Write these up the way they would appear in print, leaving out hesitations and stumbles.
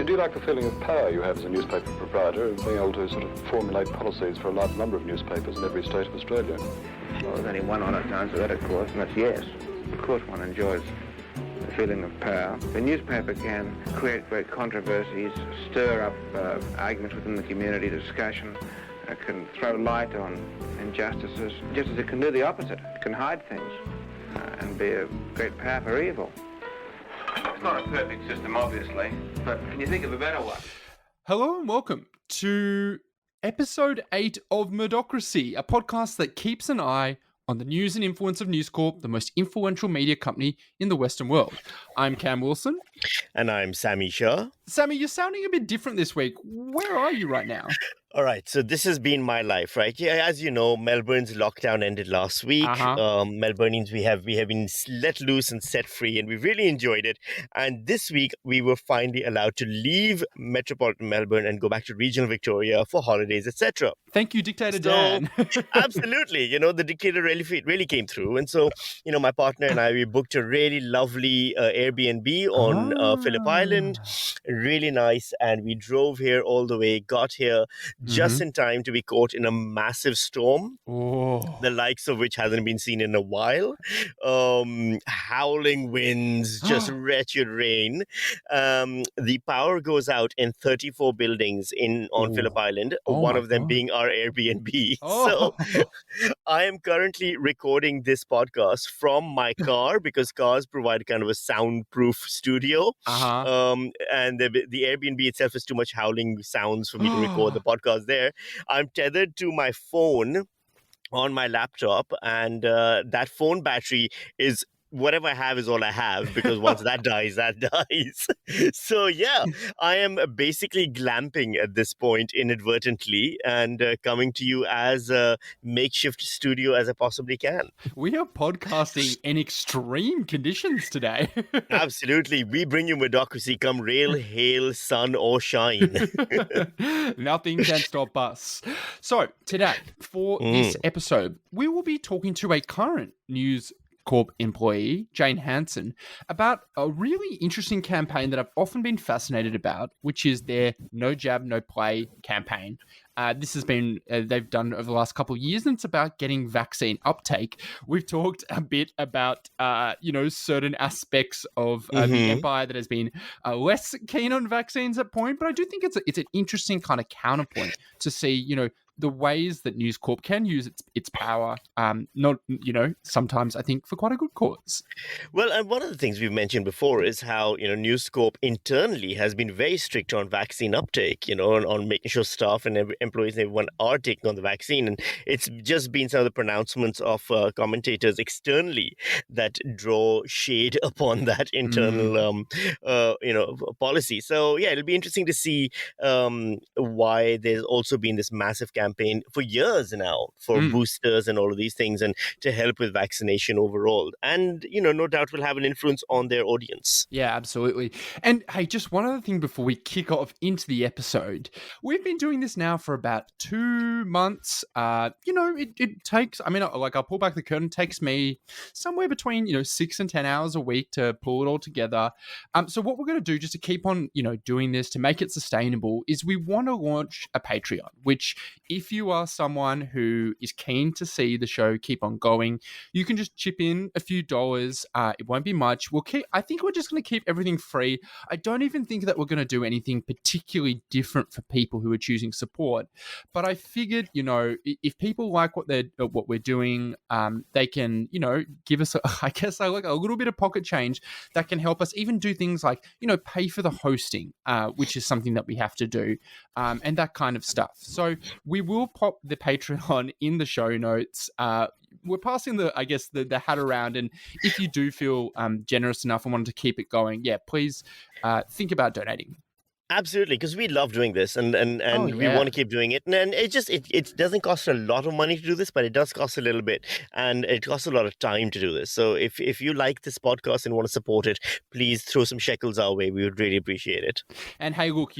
do you like the feeling of power you have as a newspaper proprietor, of being able to sort of formulate policies for a large number of newspapers in every state of Australia? Well, there's only one honest answer to that, of course, and that's yes. Of course one enjoys the feeling of power. The newspaper can create great controversies, stir up arguments within the community, discussion. It can throw light on injustices, just as it can do the opposite. It can hide things and be a great power for evil. It's not a perfect system, obviously, but can you think of a better one? Hello and welcome to episode 8 of Medocracy, a podcast that keeps an eye on the news and influence of News Corp, the most influential media company in the Western world. I'm Cam Wilson. And I'm Sami Shah. Sammy, you're sounding a bit different this week. Where are you right now? All right, so this has been my life, right? Yeah, as you know, Melbourne's lockdown ended last week. Melbournians, we have been let loose and set free, and we've really enjoyed it. And this week, we were finally allowed to leave metropolitan Melbourne and go back to regional Victoria for holidays, etc. Thank you, Dictator Dan. Absolutely, the dictator really came through. And so, my partner and I, we booked a really lovely Airbnb on Phillip Island, really nice. And we drove here all the way, got here just in time to be caught in a massive storm, the likes of which hasn't been seen in a while. Howling winds, just wretched rain. The power goes out in 34 buildings on Phillip Island, one of them being our Airbnb. So I am currently recording this podcast from my car because cars provide kind of a soundproof studio. And the Airbnb itself is too much howling sounds for me to record the podcast there. I'm tethered to my phone on my laptop, and that phone battery is whatever I have is all I have, because once that dies, that dies. So yeah, I am basically glamping at this point inadvertently and coming to you as a makeshift studio as I possibly can. We are podcasting in extreme conditions today. Absolutely. We bring you Medocracy come rail, hail, sun or shine. Nothing can stop us. So today, for this episode, we will be talking to a current News Corp employee, Jane Hanson, about a really interesting campaign that I've often been fascinated about, which is their No Jab, No Play campaign. This has been, they've done over the last couple of years, and it's about getting vaccine uptake. We've talked a bit about, certain aspects of the empire that has been less keen on vaccines at point, but I do think it's an interesting kind of counterpoint to see, the ways that News Corp can use its power, sometimes I think for quite a good cause. Well, and one of the things we've mentioned before is how, News Corp internally has been very strict on vaccine uptake, on making sure staff and employees and everyone are taking on the vaccine. And it's just been some of the pronouncements of commentators externally that draw shade upon that internal, policy. So, yeah, it'll be interesting to see why there's also been this massive campaign for years now for boosters and all of these things, and to help with vaccination overall. And, no doubt will have an influence on their audience. Yeah, absolutely. And hey, just one other thing before we kick off into the episode. We've been doing this now for about 2 months. It takes, I'll pull back the curtain, it takes me somewhere between, 6 and 10 hours a week to pull it all together. So what we're going to do just to keep on, doing this, to make it sustainable, is we want to launch a Patreon, which if you are someone who is keen to see the show keep on going, you can just chip in a few dollars. It won't be much. I think we're just going to keep everything free. I don't even think that we're going to do anything particularly different for people who are choosing support. But I figured, if people like what we're doing, they can, give us, a little bit of pocket change that can help us even do things like, pay for the hosting, which is something that we have to do, and that kind of stuff. So we will pop the Patreon in the show notes. We're passing the hat around, and if you do feel generous enough and wanted to keep it going, please think about donating. Absolutely, because we love doing this, and we want to keep doing it. And it doesn't cost a lot of money to do this, but it does cost a little bit, and it costs a lot of time to do this. So if you like this podcast and want to support it, please throw some shekels our way. We would really appreciate it. And hey, look,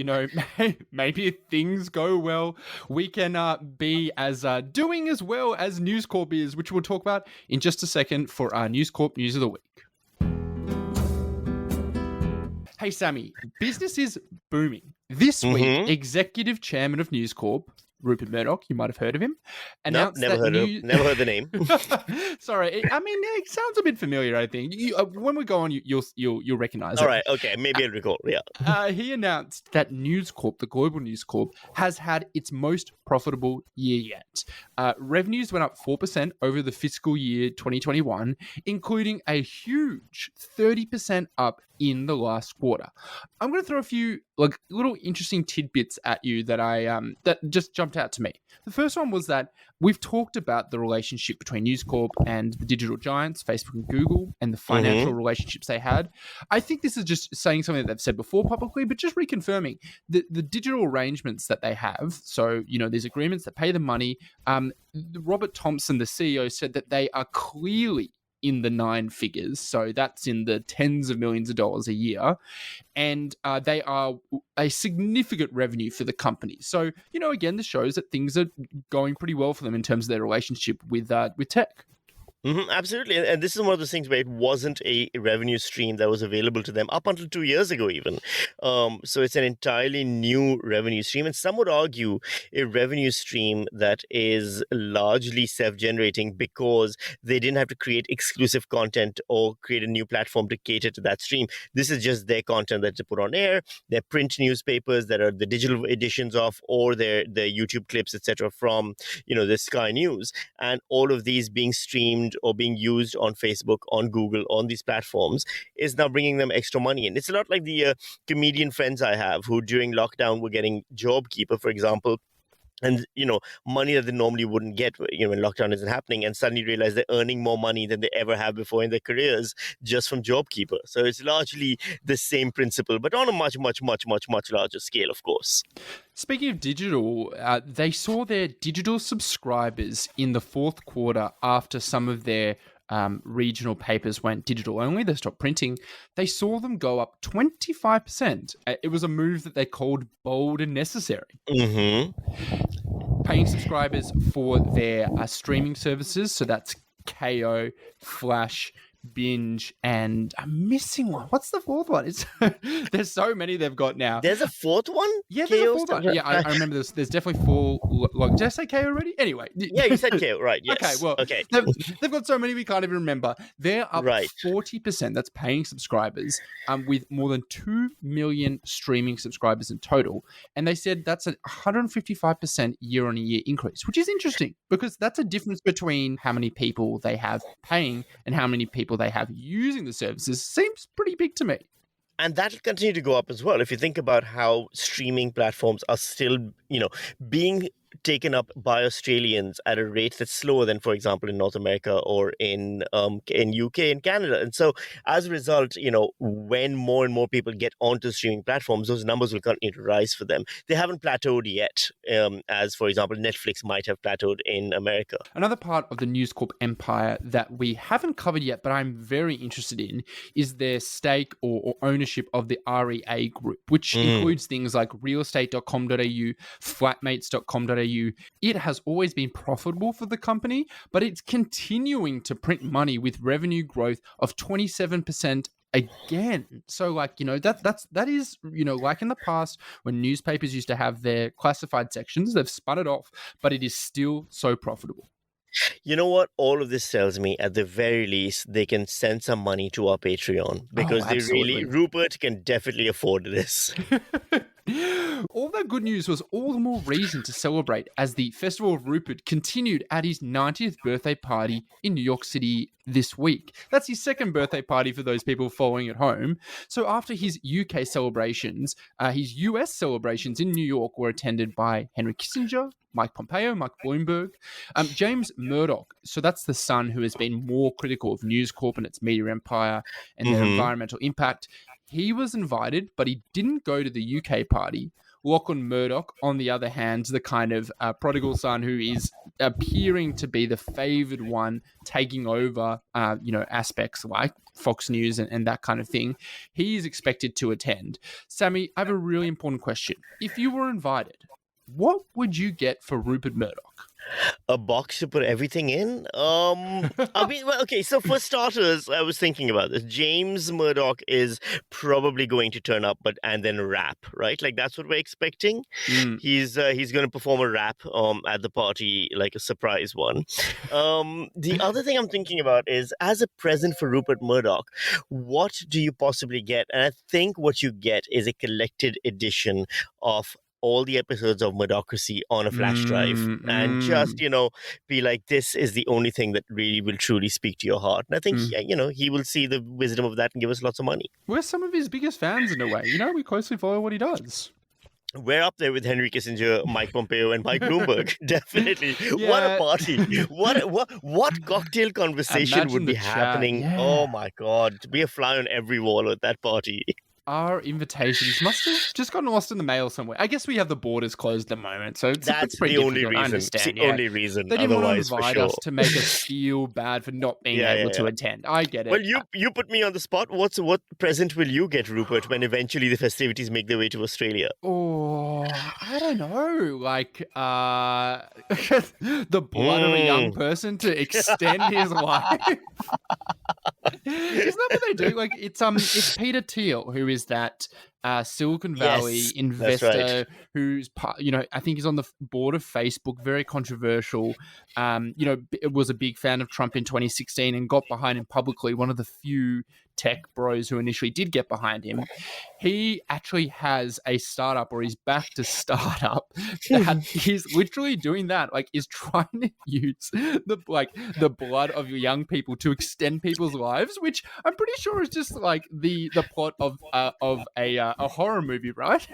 maybe if things go well, we can be as doing as well as News Corp is, which we'll talk about in just a second for our News Corp News of the Week. Hey, Sammy, business is booming. This week, Executive Chairman of News Corp, Rupert Murdoch, you might have heard of him, Nope, announced never heard the name. Sorry, I mean, it sounds a bit familiar. I think when we go on, you'll recognize it. All right, okay, maybe I'll recall. Yeah. He announced that News Corp, the global News Corp, has had its most profitable year yet. Revenues went up 4% over the fiscal year 2021, including a huge 30% up in the last quarter. I'm going to throw a few little interesting tidbits at you that that just jumped out to me. The first one was that we've talked about the relationship between News Corp and the digital giants, Facebook and Google, and the financial relationships they had. I think this is just saying something that they've said before publicly, but just reconfirming the digital arrangements that they have. So, these agreements that pay the money. Robert Thompson, the CEO, said that they are clearly in the 9 figures. So that's in the tens of millions of dollars a year. And they are a significant revenue for the company. So, again, this shows that things are going pretty well for them in terms of their relationship with tech. Absolutely. And this is one of those things where it wasn't a revenue stream that was available to them up until 2 years ago, even. So it's an entirely new revenue stream. And some would argue a revenue stream that is largely self-generating because they didn't have to create exclusive content or create a new platform to cater to that stream. This is just their content that they put on air, their print newspapers that are the digital editions of, or their YouTube clips, etc., from, the Sky News. And all of these being streamed or being used on Facebook, on Google, on these platforms is now bringing them extra money. And it's a lot like the comedian friends I have who during lockdown were getting JobKeeper, for example, and, money that they normally wouldn't get, when lockdown isn't happening, and suddenly realize they're earning more money than they ever have before in their careers just from JobKeeper. So it's largely the same principle, but on a much, much, much, much, much larger scale, of course. Speaking of digital, they saw their digital subscribers in the fourth quarter after some of their regional papers went digital only. They stopped printing. They saw them go up 25%. It was a move that they called bold and necessary. Paying subscribers for their streaming services. So that's KO, Flash, Binge, and I'm missing one. What's the fourth one? There's so many they've got now. There's a fourth one? Yeah, there's a fourth one. Yeah, I remember this. There's definitely 4. Did I say KO already? Anyway. Yeah, you said KO, right. Yes. Okay, well, they've got so many we can't even remember. They're up 40%. That's paying subscribers with more than 2 million streaming subscribers in total. And they said that's a 155% year-on-year increase, which is interesting because that's a difference between how many people they have paying and how many people they have using the services. Seems pretty big to me. And that'll continue to go up as well. If you think about how streaming platforms are still, being taken up by Australians at a rate that's slower than, for example, in North America or in UK and Canada. And so as a result, when more and more people get onto streaming platforms, those numbers will continue to rise for them. They haven't plateaued yet, as, for example, Netflix might have plateaued in America. Another part of the News Corp empire that we haven't covered yet, but I'm very interested in, is their stake or ownership of the REA group, which includes things like realestate.com.au, flatmates.com.au. It has always been profitable for the company, but it's continuing to print money with revenue growth of 27% again. So that is, like in the past when newspapers used to have their classified sections, they've spun it off, but it is still so profitable. You know what? All of this tells me, at the very least, they can send some money to our Patreon because Rupert can definitely afford this. All that good news was all the more reason to celebrate as the Festival of Rupert continued at his 90th birthday party in New York City this week. That's his second birthday party for those people following at home. So after his UK celebrations, his US celebrations in New York were attended by Henry Kissinger, Mike Pompeo, Mike Bloomberg, James Murdoch. So that's the son who has been more critical of News Corp and its media empire and their environmental impact. He was invited, but he didn't go to the UK party. Lachlan Murdoch, on the other hand, the kind of prodigal son who is appearing to be the favoured one, taking over, aspects like Fox News and that kind of thing. He is expected to attend. Sammy, I have a really important question. If you were invited, what would you get for Rupert Murdoch? A box to put everything in? I mean, well, okay, so for starters, I was thinking about this. James Murdoch is probably going to turn up, and then rap, right? Like, that's what we're expecting. He's going to perform a rap at the party, like a surprise one. The other thing I'm thinking about is, as a present for Rupert Murdoch, what do you possibly get? And I think what you get is a collected edition of all the episodes of Murdochracy on a flash drive, and just, be like, this is the only thing that really will truly speak to your heart. And I think, he will see the wisdom of that and give us lots of money. We're some of his biggest fans in a way. We closely follow what he does. We're up there with Henry Kissinger, Mike Pompeo, and Mike Bloomberg. Definitely. Yeah. What a party. What cocktail conversation Imagine would be the chat. happening? Yeah. Oh my God. To be a fly on every wall at that party. Our invitations must have just gotten lost in the mail somewhere. I guess we have the borders closed at the moment, so that's pretty the only difficult. reason. I understand, it's the only reason. They didn't Otherwise, want to invite us to make us feel bad for not being able to attend. I get it. Well, you put me on the spot. What present will you get, Rupert, when eventually the festivities make their way to Australia? Oh, I don't know. Like the blood of a young person to extend his life. Isn't that what they do? Like it's Peter Thiel, who is that Silicon Valley investor who's I think he's on the board of Facebook, very controversial. Was a big fan of Trump in 2016 and got behind him publicly. One of the few tech bros who initially did get behind him. He actually has a startup, or he's backed a startup that he's literally doing that. Like, is trying to use the blood of young people to extend people's lives, which I'm pretty sure is just like the plot of a horror movie, right?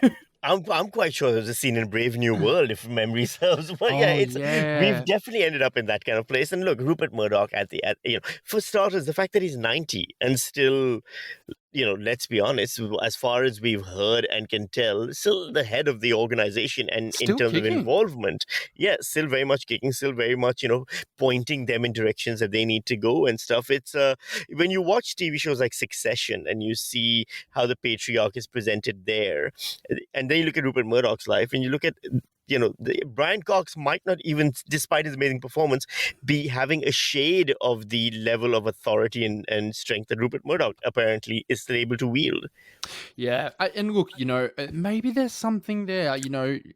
I'm quite sure there's a scene in Brave New World, if memory serves. But we've definitely ended up in that kind of place. And look, Rupert Murdoch for starters, the fact that he's 90 and still, let's be honest, as far as we've heard and can tell, still the head of the organization and still in terms kicking. of involvement. Yeah, still very much kicking, still very much, pointing them in directions that they need to go and stuff. It's when you watch TV shows like Succession and you see how the patriarch is presented there, and then you look at Rupert Murdoch's life and you look at Brian Cox might not even, despite his amazing performance, be having a shade of the level of authority and strength that Rupert Murdoch apparently is still able to wield. Yeah, and look, maybe there's something there.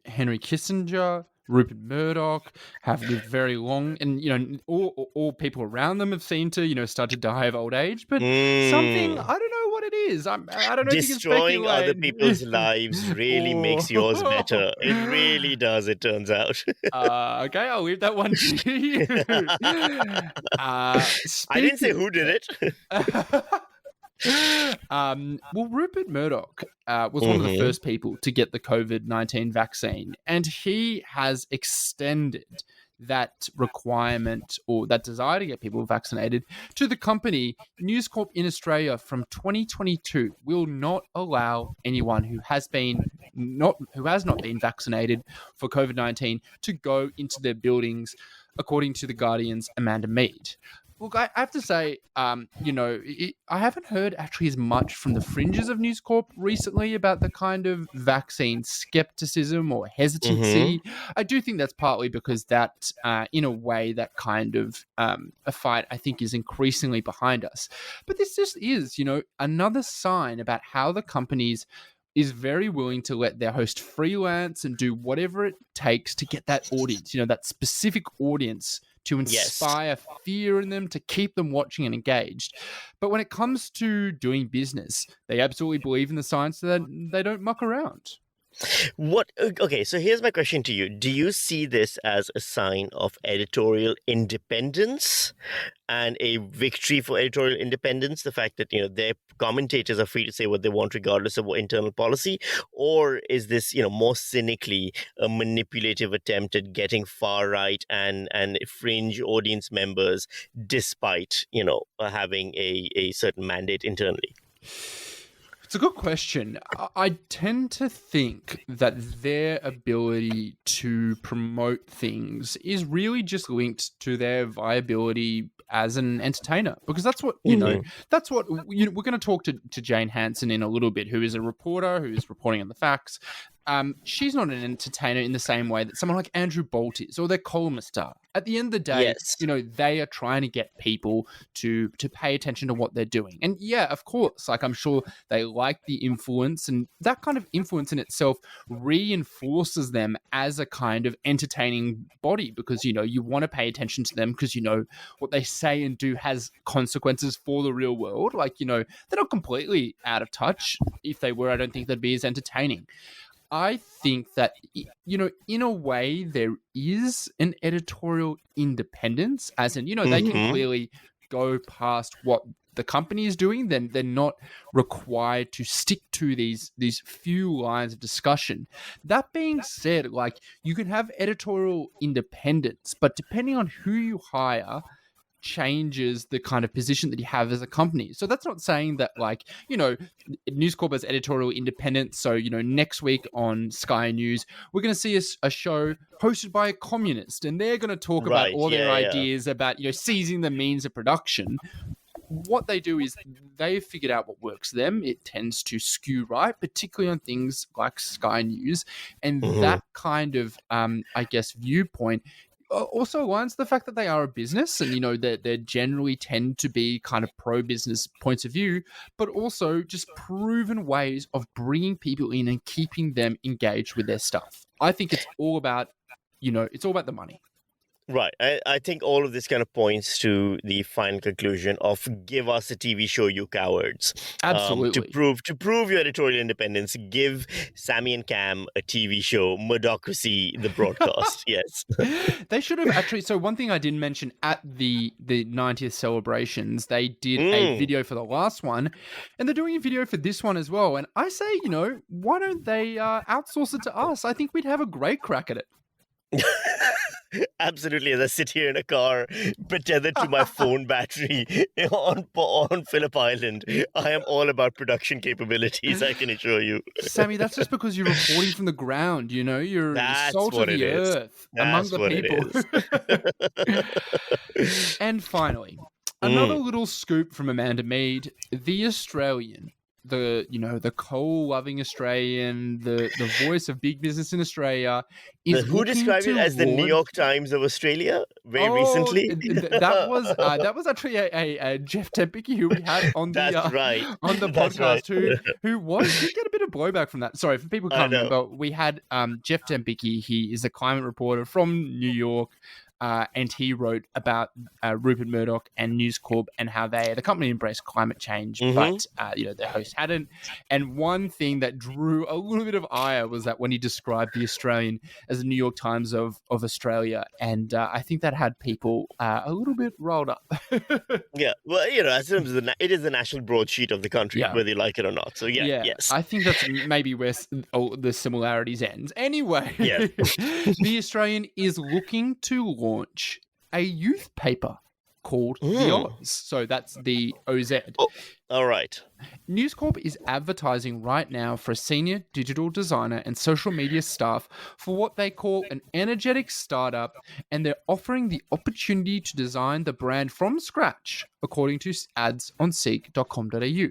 Henry Kissinger, Rupert Murdoch have lived very long, and all people around them have seemed to start to die of old age. But something, I don't know what it is. I don't know. Destroying if you can other people's lives really makes yours better. It really does. It turns out. Okay, I'll leave that one to you. I didn't say who did it. Well, Rupert Murdoch was one of the first people to get the COVID-19 vaccine, and he has extended that requirement or that desire to get people vaccinated to the company. News Corp in Australia from 2022 will not allow anyone who has not been vaccinated for COVID-19 to go into their buildings, according to The Guardian's Amanda Mead. Look, I have to say, I haven't heard actually as much from the fringes of News Corp recently about the kind of vaccine skepticism or hesitancy. I do think that's partly because that, in a way, that kind of a fight, I think, is increasingly behind us. But this just is, another sign about how the companies is very willing to let their host freelance and do whatever it takes to get that audience, that specific audience, to inspire fear in them, to keep them watching and engaged. But when it comes to doing business, they absolutely believe in the science, that they don't muck around. Okay, so here's my question to you. Do you see this as a sign of editorial independence and a victory for editorial independence? The fact that, their commentators are free to say what they want regardless of what internal policy? Or is this, more cynically a manipulative attempt at getting far right and fringe audience members despite, having a certain mandate internally? It's a good question. I tend to think that their ability to promote things is really just linked to their viability as an entertainer, because that's what, that's what, we're going to talk to Jane Hansen in a little bit, who is a reporter who is reporting on the facts. she's not an entertainer in the same way that someone like Andrew Bolt is, or their columnist are. At the end of the day, Yes. they are trying to get people to pay attention to what they're doing. And yeah, of course, like I'm sure they like the influence, and that kind of influence in itself reinforces them as a kind of entertaining body, because, you want to pay attention to them because, what they say and do has consequences for the real world. Like, they're not completely out of touch. If they were, I don't think they'd be as entertaining. I think that, in a way, there is an editorial independence, as in, they can clearly go past what the company is doing. Then they're not required to stick to these few lines of discussion. That being said, like, you can have editorial independence, but depending on who you hire, changes the kind of position that you have as a company. So that's not saying that, like, News Corp has editorial independence. So, next week on Sky News, we're going to see a show hosted by a communist, and they're going to talk about all their ideas about, seizing the means of production. What they do is they've figured out what works for them. It tends to skew right, particularly on things like Sky News. And that kind of, viewpoint also aligns the fact that they are a business, and they generally tend to be kind of pro-business points of view, but also just proven ways of bringing people in and keeping them engaged with their stuff. I think it's all about the money. Right. I think all of this kind of points to the final conclusion of give us a TV show, you cowards. Absolutely. To prove your editorial independence, give Sammy and Cam a TV show, Murdochracy, the broadcast. Yes. They should have actually. So one thing I didn't mention at the 90th celebrations, they did a video for the last one, and they're doing a video for this one as well. And I say, why don't they outsource it to us? I think we'd have a great crack at it. Absolutely. As I sit here in a car, tethered to my phone battery on Phillip Island, I am all about production capabilities, I can assure you. Sammy, that's just because you're reporting from the ground, you're salt of the earth among the people. And finally, another little scoop from Amanda Mead, The Australian. The coal-loving Australian, the voice of big business in Australia, is who described it as the New York Times of Australia very recently. That was actually a Jeff Tempeke who we had on the on the podcast who did get a bit of blowback from that. Sorry, for people who can't remember, we had Jeff Tempeke. He is a climate reporter from New York. And he wrote about Rupert Murdoch and News Corp and how the company embraced climate change, but their host hadn't. And one thing that drew a little bit of ire was that when he described The Australian as the New York Times of Australia, and I think that had people a little bit rolled up. Yeah, well, as it is the national broadsheet of the country, whether you like it or not. So yes, I think that's maybe where the similarities ends. Anyway, The Australian is looking to launch a youth paper called The Oz. So that's the OZ. Oh, all right. News Corp is advertising right now for a senior digital designer and social media staff for what they call an energetic startup, and they're offering the opportunity to design the brand from scratch, according to ads on seek.com.au.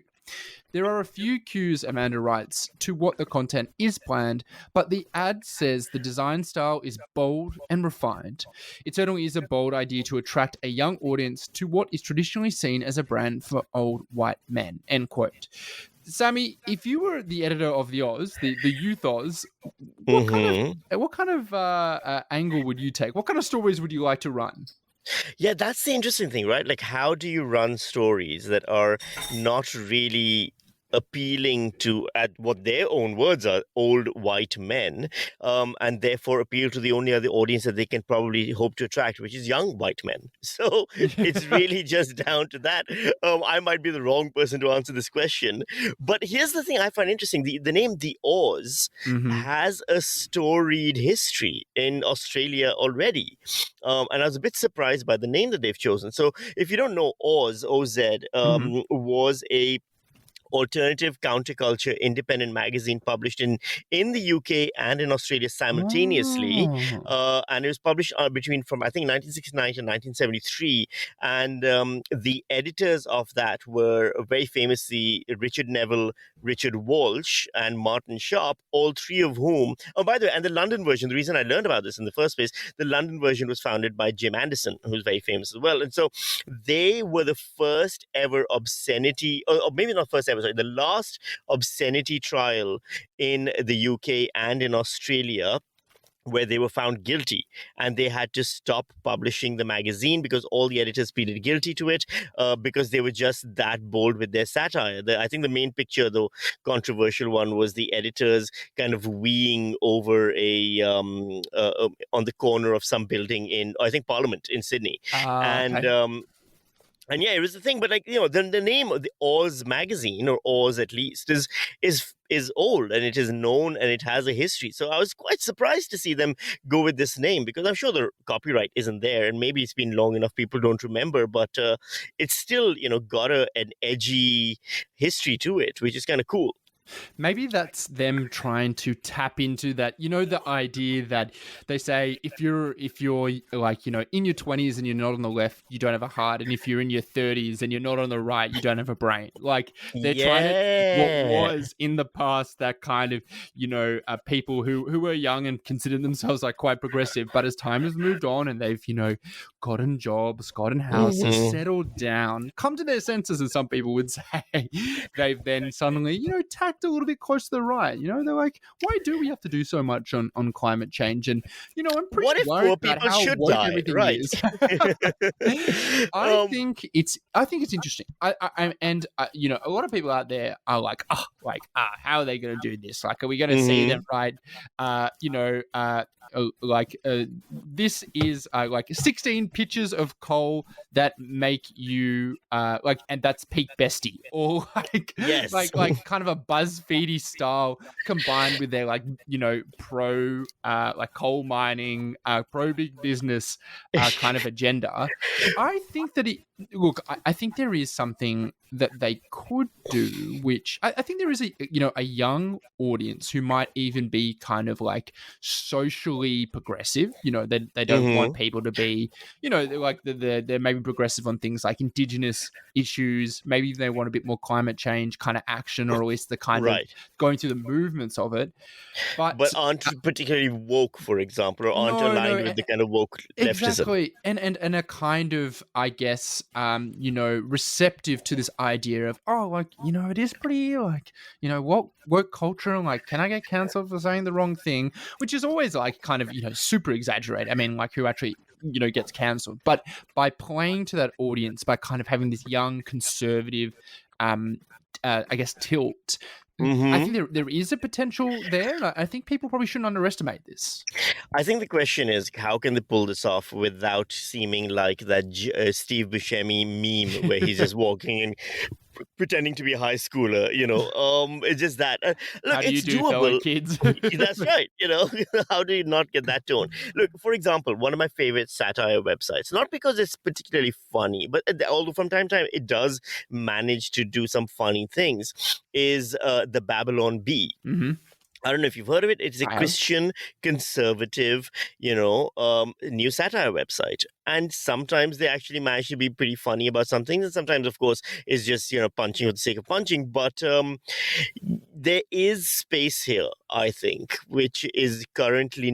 There are a few cues, Amanda writes, to what the content is planned, but the ad says the design style is bold and refined. It certainly is a bold idea to attract a young audience to what is traditionally seen as a brand for old white men, end quote. Sammy, if you were the editor of the Oz, the Youth Oz, what kind of angle would you take? What kind of stories would you like to run? Yeah, that's the interesting thing, right? Like, how do you run stories that are not really appealing to, at what their own words are, old white men, and therefore appeal to the only other audience that they can probably hope to attract, which is young white men. So it's really just down to that. I might be the wrong person to answer this question, but here's the thing I find interesting. The name The Oz has a storied history in Australia already. And I was a bit surprised by the name that they've chosen. So if you don't know, Oz, OZ, was a alternative counterculture independent magazine published in the UK and in Australia simultaneously. And it was published from I think 1969 to 1973. And the editors of that were very famously Richard Neville, Richard Walsh, and Martin Sharp, all three of whom, oh, by the way, and the London version, the reason I learned about this in the first place, the London version was founded by Jim Anderson, who's very famous as well. And so they were the first ever obscenity, or maybe not first ever, sorry, the last obscenity trial in the UK and in Australia, where they were found guilty, and they had to stop publishing the magazine because all the editors pleaded guilty to it because they were just that bold with their satire. I think the main picture, though controversial one, was the editors kind of weeing over on the corner of some building in, I think, Parliament in Sydney. Okay. And yeah, it was the thing, but the name of the Oz magazine, or Oz at least, is old, and it is known, and it has a history. So I was quite surprised to see them go with this name, because I'm sure the copyright isn't there, and maybe it's been long enough people don't remember, but it's still got an edgy history to it, which is kind of cool. Maybe that's them trying to tap into that, the idea that they say if you're like, in your 20s and you're not on the left, you don't have a heart. And if you're in your 30s and you're not on the right, you don't have a brain. Like they're trying to, what was in the past that kind of, people who were young and considered themselves like quite progressive. But as time has moved on and they've, gotten jobs, gotten houses, settled down, come to their senses, as some people would say, they've then suddenly, tacked a little bit close to the right. They're like, why do we have to do so much on climate change? And I'm pretty worried about how woke everything is. I think it's interesting. I a lot of people out there are like, how are they going to do this? Like, are we going to see them right? This is like 16 pictures of coal that make you and that's peak bestie, or yes. like kind of a BuzzFeedy style combined with their pro coal mining, pro big business kind of agenda. I think that I think there is something that they could do, which I think there is a young audience who might even be kind of like socially progressive. They don't want people to be, they're maybe progressive on things like Indigenous issues. Maybe they want a bit more climate change kind of action, or at least the kind of going through the movements of it. But aren't particularly woke, for example, or aren't aligned with the kind of woke leftism. Exactly. And a kind of, I guess, receptive to this idea of, it is pretty what woke culture, and can I get cancelled for saying the wrong thing, which is always like kind of super exaggerated. I mean, like, who actually gets cancelled, but by playing to that audience, by kind of having this young conservative I guess tilt, I think there is a potential there. I think people probably shouldn't underestimate this. I think the question is, how can they pull this off without seeming like that Steve Buscemi meme where he's just walking and pretending to be a high schooler, it's just that. Look, how do you it's do, doable. Kids? That's right. How do you not get that tone? Look, for example, one of my favorite satire websites, not because it's particularly funny, but although from time to time it does manage to do some funny things, is the Babylon Bee. I don't know if you've heard of it. It's a Christian conservative, new satire website. And sometimes they actually manage to be pretty funny about some things. And sometimes, of course, it's just, punching for the sake of punching. But there is space here, I think, which is currently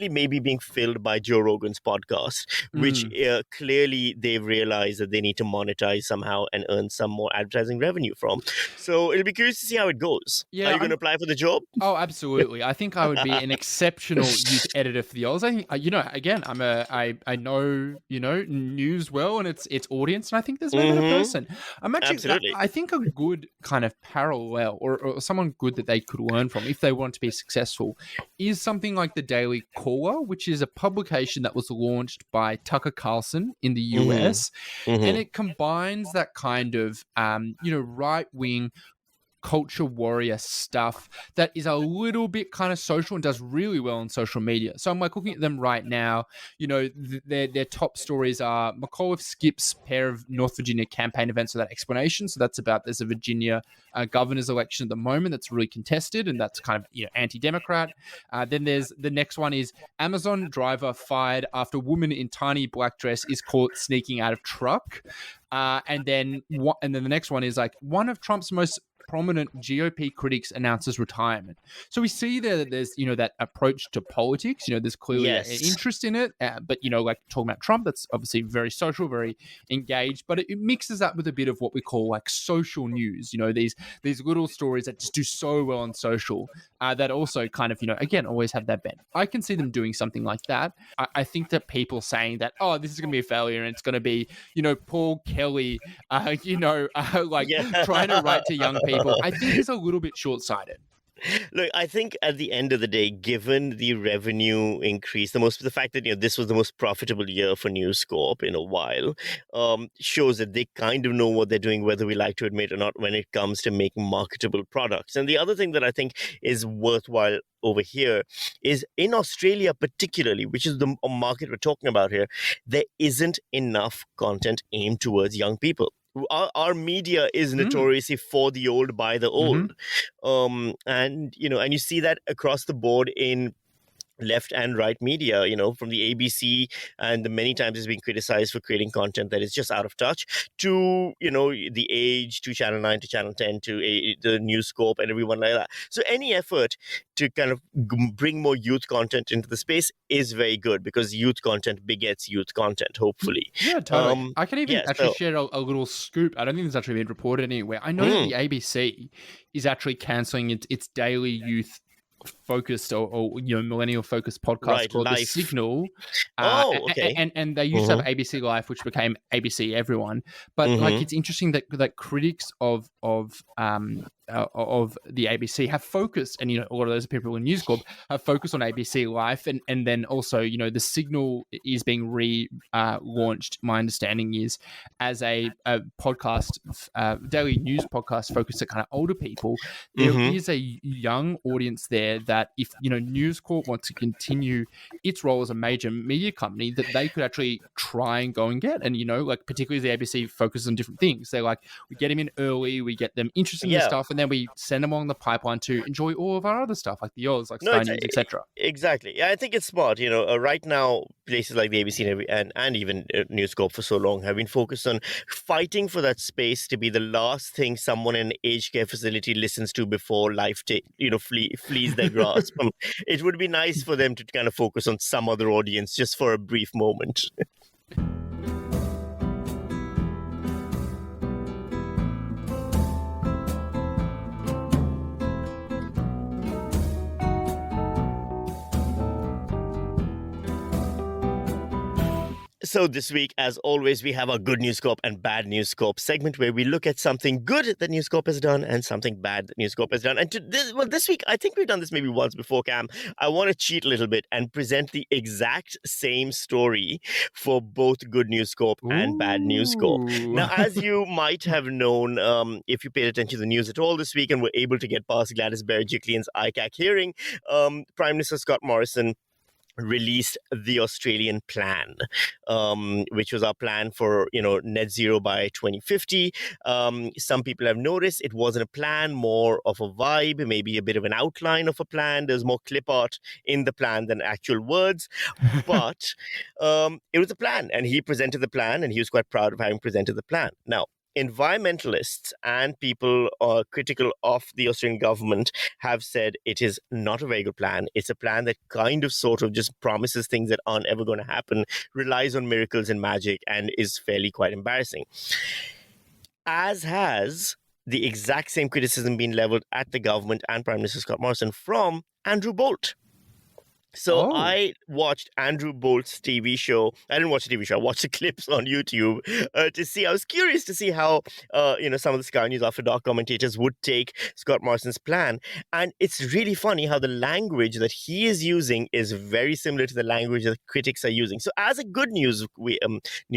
maybe being filled by Joe Rogan's podcast, which clearly they've realized that they need to monetize somehow and earn some more advertising revenue from. So it'll be curious to see how it goes. Yeah, are you going to apply for the job? Oh, absolutely. I think I would be an exceptional youth editor for the Oz. I think, again, I know, news well and its audience, and I think there's no better person. I'm actually, absolutely. I think a good kind of parallel or someone good that they could learn from if they want to be successful is something like the Daily Caller, which is a publication that was launched by Tucker Carlson in the US. And it combines that kind of, right-wing culture warrior stuff that is a little bit kind of social and does really well on social media. So I'm like looking at them right now. You know, their top stories are McAuliffe skips pair of North Virginia campaign events without explanation. So that's about there's a Virginia governor's election at the moment that's really contested, and that's kind of anti-democrat. Then there's the next one is Amazon driver fired after woman in tiny black dress is caught sneaking out of truck. And then the next one is like one of Trump's most prominent GOP critics announces retirement. So we see there that there's, that approach to politics. There's clearly an interest in it, but, like talking about Trump, that's obviously very social, very engaged, but it mixes up with a bit of what we call like social news, these little stories that just do so well on social that also kind of, again, always have that bent. I can see them doing something like that. I think that people saying that, oh, this is going to be a failure and it's going to be, Paul Kelly, trying to write to young people, I think is a little bit short-sighted. Look, I think at the end of the day, given the revenue increase, the fact that this was the most profitable year for News Corp in a while, shows that they kind of know what they're doing, whether we like to admit or not, when it comes to making marketable products. And the other thing that I think is worthwhile over here is in Australia particularly, which is the market we're talking about here, there isn't enough content aimed towards young people. Our media is notoriously for the old by the old. And you see that across the board in left and right media, from the ABC, and the many times it's been criticized for creating content that is just out of touch, to, The Age, to Channel 9, to Channel 10, to the News Corp and everyone like that. So any effort to kind of bring more youth content into the space is very good, because youth content begets youth content, hopefully. Yeah, totally. I can even share a little scoop. I don't think it's actually been reported anywhere. I know that the ABC is actually cancelling its daily youth focused or millennial focused podcast called The Signal. Okay. And they used to have ABC Life, which became ABC Everyone. But it's interesting that critics of the ABC have focused, and a lot of those people in News Corp have focused on ABC Life, and then also The Signal is being launched. My understanding is as a podcast, daily news podcast focused at kind of older people. There is a young audience there that if News Corp wants to continue its role as a major media company, that they could actually try and go and get, and particularly the ABC focuses on different things. They're like, we get them in early, we get them interested in the stuff, and then we send them along the pipeline to enjoy all of our other stuff, like the Oz, like Sky News, etc. Exactly. Yeah, I think it's smart. Right now, places like the ABC and even News Corp for so long have been focused on fighting for that space to be the last thing someone in an aged care facility listens to before life flees their grasp. It would be nice for them to kind of focus on some other audience just for a brief moment. So this week, as always, we have our Good News Corp and Bad News Corp segment, where we look at something good that News Corp has done and something bad that News Corp has done. And this week, I think we've done this maybe once before, Cam. I want to cheat a little bit and present the exact same story for both Good News Corp and Bad News Corp. Now, as you might have known, if you paid attention to the news at all this week and were able to get past Gladys Berejiklian's ICAC hearing, Prime Minister Scott Morrison released the Australian plan, which was our plan for, net zero by 2050. Some people have noticed it wasn't a plan, more of a vibe, maybe a bit of an outline of a plan. There's more clip art in the plan than actual words, but it was a plan, and he presented the plan, and he was quite proud of having presented the plan. Now, environmentalists and people critical of the Australian government have said it is not a very good plan. It's a plan that kind of sort of just promises things that aren't ever going to happen, relies on miracles and magic, and is fairly quite embarrassing. As has the exact same criticism been leveled at the government and Prime Minister Scott Morrison from Andrew Bolt. So I watched Andrew Bolt's TV show. I didn't watch the TV show. I watched the clips on YouTube to see. I was curious to see how, some of the Sky News After Dark commentators would take Scott Morrison's plan. And it's really funny how the language that he is using is very similar to the language that critics are using. So as a good news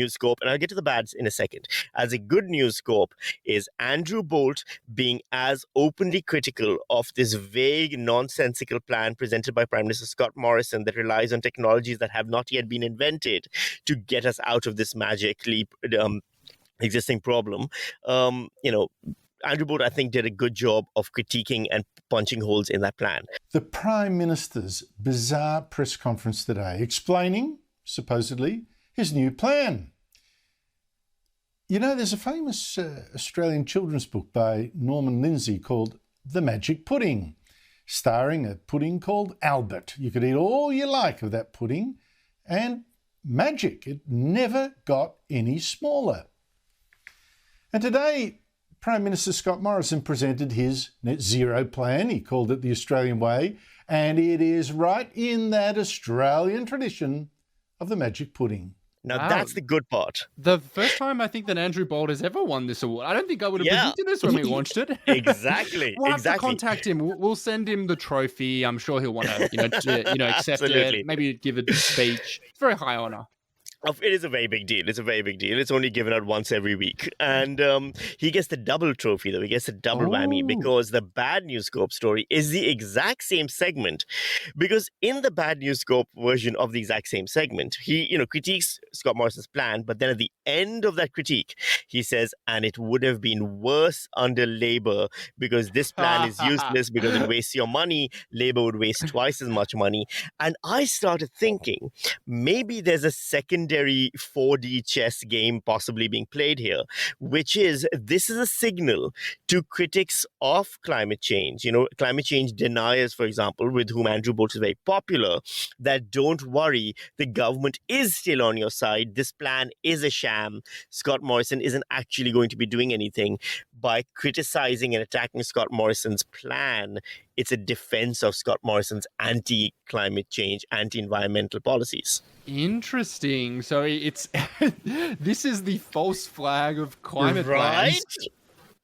scope, and I'll get to the bads in a second, as a good news scope is Andrew Bolt being as openly critical of this vague, nonsensical plan presented by Prime Minister Scott Morrison that relies on technologies that have not yet been invented to get us out of this magically existing problem. Andrew Bolt, I think, did a good job of critiquing and punching holes in that plan. The Prime Minister's bizarre press conference today explaining, supposedly, his new plan. You know, there's a famous Australian children's book by Norman Lindsay called The Magic Pudding, starring a pudding called Albert. You could eat all you like of that pudding, and magic, it never got any smaller. And today, Prime Minister Scott Morrison presented his net zero plan. He called it the Australian way, and it is right in that Australian tradition of the magic pudding. Now, that's the good part. The first time I think that Andrew Bolt has ever won this award. I don't think I would have predicted this when we launched it. Exactly. We'll have to contact him. We'll send him the trophy. I'm sure he'll want to, accept it. Maybe give a speech. It's a very high honor. It is a very big deal. It's a very big deal. It's only given out once every week. And he gets the double trophy, though. He gets a double whammy because the Bad News Scope story is the exact same segment. Because in the Bad News Scope version of the exact same segment, he, critiques Scott Morrison's plan. But then at the end of that critique, he says, and it would have been worse under Labour because this plan is useless because it wastes your money. Labour would waste twice as much money. And I started thinking, maybe there's a secondary 4D chess game possibly being played here, which is this is a signal to critics of climate change, climate change deniers, for example, with whom Andrew Bolt is very popular, that don't worry, the government is still on your side. This plan is a sham. Scott Morrison isn't actually going to be doing anything. By criticizing and attacking Scott Morrison's plan, it's a defense of Scott Morrison's anti-climate change, anti-environmental policies. Interesting. So it's this is the false flag of climate right? plans.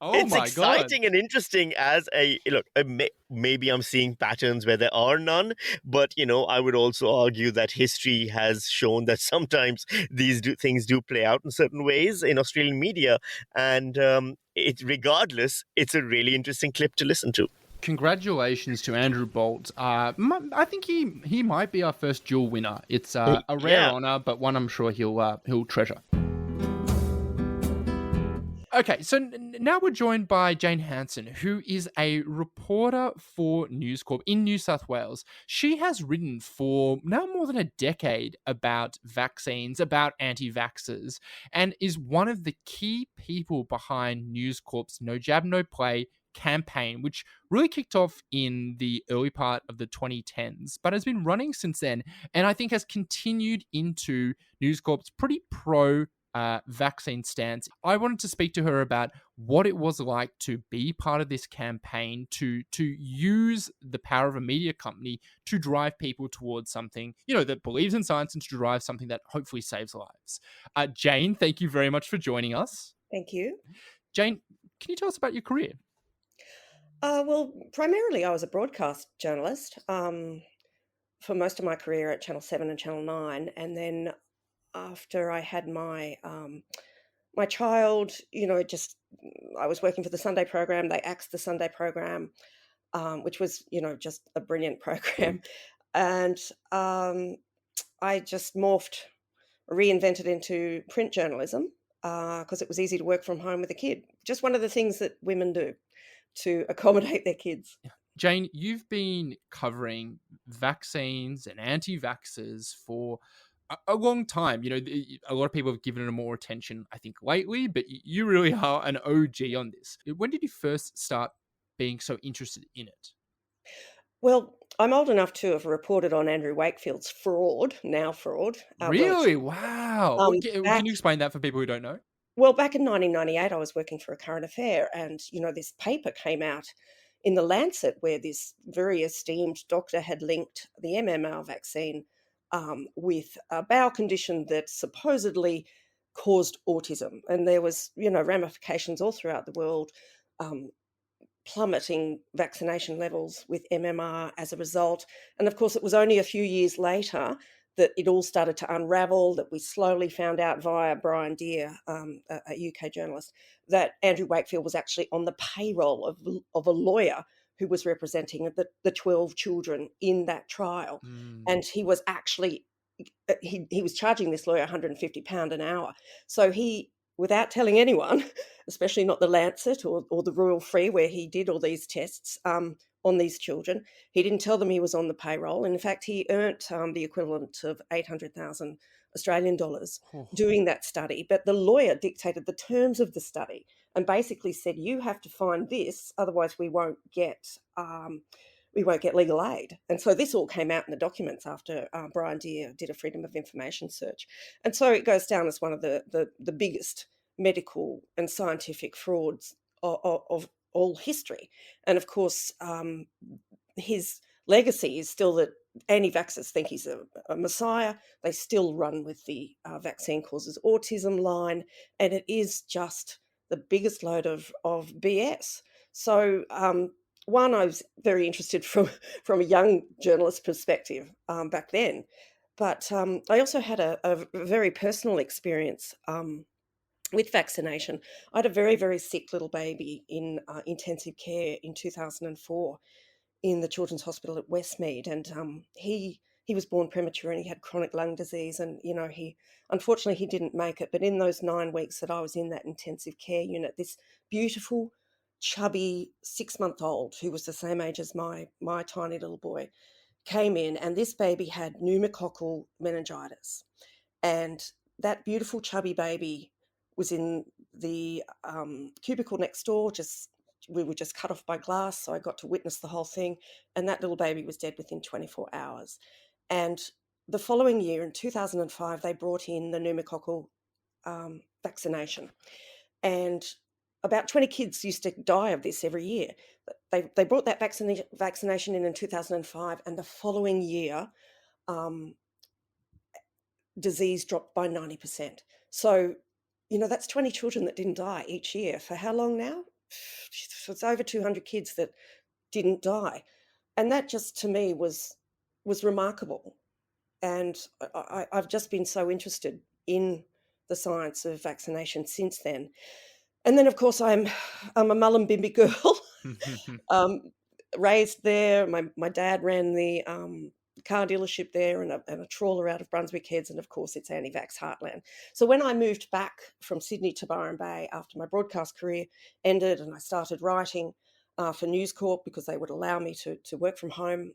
Oh it's my God. exciting and interesting as maybe I'm seeing patterns where there are none, but I would also argue that history has shown that sometimes these things do play out in certain ways in Australian media, and regardless, it's a really interesting clip to listen to. Congratulations to Andrew Bolt. I think he might be our first dual winner. It's a rare honor, but one I'm sure he'll treasure. Okay, so now we're joined by Jane Hansen, who is a reporter for News Corp in New South Wales. She has written for now more than a decade about vaccines, about anti-vaxxers, and is one of the key people behind News Corp's No Jab, No Play campaign, which really kicked off in the early part of the 2010s, but has been running since then, and I think has continued into News Corp's pretty pro vaccine stance. I wanted to speak to her about what it was like to be part of this campaign, to use the power of a media company to drive people towards something, that believes in science and to drive something that hopefully saves lives. Jane, thank you very much for joining us. Thank you. Jane, can you tell us about your career? Well, primarily I was a broadcast journalist for most of my career at Channel 7 and Channel 9, and then after I had my my child, I was working for the Sunday program. They axed the Sunday program, which was, just a brilliant program. And I just reinvented into print journalism because it was easy to work from home with a kid. Just one of the things that women do to accommodate their kids. Jane, you've been covering vaccines and anti-vaxxers for a long time. A lot of people have given it more attention, I think, lately, but you really are an OG on this. When did you first start being so interested in it? Well, I'm old enough to have reported on Andrew Wakefield's fraud. Really? Wow. Can you explain that for people who don't know? Well, back in 1998, I was working for a current affair, and, this paper came out in the Lancet, where this very esteemed doctor had linked the MMR vaccine with a bowel condition that supposedly caused autism. And there was, ramifications all throughout the world, plummeting vaccination levels with MMR as a result. And of course, it was only a few years later that it all started to unravel, that we slowly found out via Brian Deere, a UK journalist, that Andrew Wakefield was actually on the payroll of a lawyer who was representing the 12 children in that trial. And he was actually, he was charging this lawyer £150 an hour. So he, without telling anyone, especially not the Lancet or the Royal Free, where he did all these tests on these children, he didn't tell them he was on the payroll. And in fact, he earned the equivalent of 800,000 Australian dollars doing that study. But the lawyer dictated the terms of the study and basically said, you have to find this, otherwise we won't get legal aid. And so this all came out in the documents after Brian Deere did a Freedom of Information search. And so it goes down as one of the biggest medical and scientific frauds of all history. And of course, his legacy is still that anti-vaxxers think he's a messiah. They still run with the vaccine causes autism line, and it is just the biggest load of BS. So one, I was very interested from a young journalist perspective back then, but I also had a very personal experience with vaccination. I had a very, very sick little baby in intensive care in 2004 in the Children's Hospital at Westmead, and he was born premature and he had chronic lung disease, and he unfortunately he didn't make it. But in those 9 weeks that I was in that intensive care unit, this beautiful, chubby 6-month-old who was the same age as my tiny little boy came in, and this baby had pneumococcal meningitis, and that beautiful chubby baby was in the cubicle next door. We were just cut off by glass, so I got to witness the whole thing, and that little baby was dead within 24 hours. And the following year, in 2005, they brought in the pneumococcal vaccination, and about 20 kids used to die of this every year. They brought that vaccination in 2005, and the following year, disease dropped by 90%. So, that's 20 children that didn't die each year. For how long now? It's over 200 kids that didn't die. And that just, to me, was remarkable. And I've just been so interested in the science of vaccination since then. And then, of course, I'm a Mullumbimby girl, raised there. My dad ran the car dealership there and a trawler out of Brunswick Heads, and of course it's anti-vax heartland. So when I moved back from Sydney to Byron Bay after my broadcast career ended, and I started writing for News Corp because they would allow me to work from home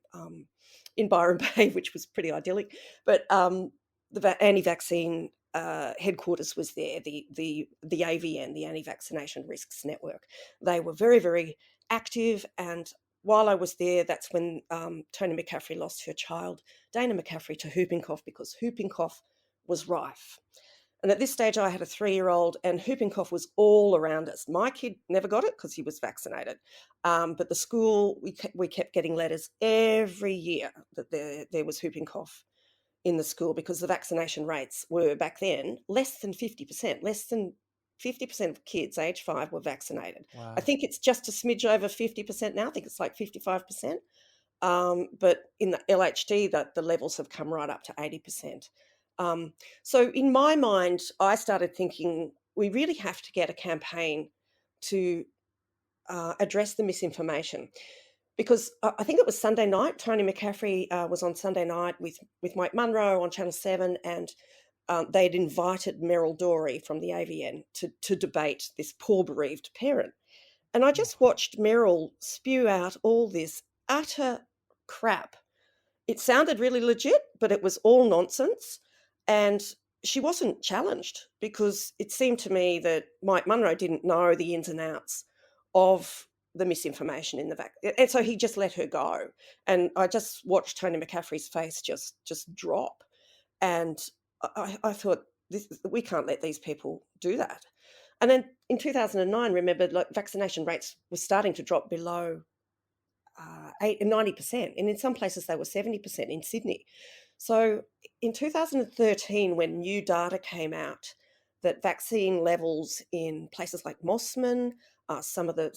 in Byron Bay, which was pretty idyllic. But the anti-vaccine headquarters was there, the AVN, the Anti-Vaccination Risks Network. They were very, very active, and while I was there, that's when Tony McCaffrey lost her child, Dana McCaffrey, to whooping cough, because whooping cough was rife. And at this stage, I had a 3-year-old, and whooping cough was all around us. My kid never got it because he was vaccinated. But the school, we kept getting letters every year that there was whooping cough in the school, because the vaccination rates were back then less than 50%, less than 50% of kids age 5 were vaccinated. Wow. I think it's just a smidge over 50% now. I think it's like 55%. But in the LHD, the levels have come right up to 80%. So in my mind, I started thinking we really have to get a campaign to address the misinformation. Because I think it was Sunday night, Tony McCaffrey was on Sunday night with Mike Munro on Channel 7, and they'd invited Meryl Dorey from the AVN to debate this poor bereaved parent. And I just watched Meryl spew out all this utter crap. It sounded really legit, but it was all nonsense. And she wasn't challenged, because it seemed to me that Mike Munro didn't know the ins and outs of the misinformation in the vaccine. And so he just let her go. And I just watched Tony McCaffrey's face just drop. And I thought, we can't let these people do that. And then in 2009, remember, vaccination rates were starting to drop below 90%, and in some places they were 70% in Sydney. So in 2013, when new data came out that vaccine levels in places like Mossman, some of the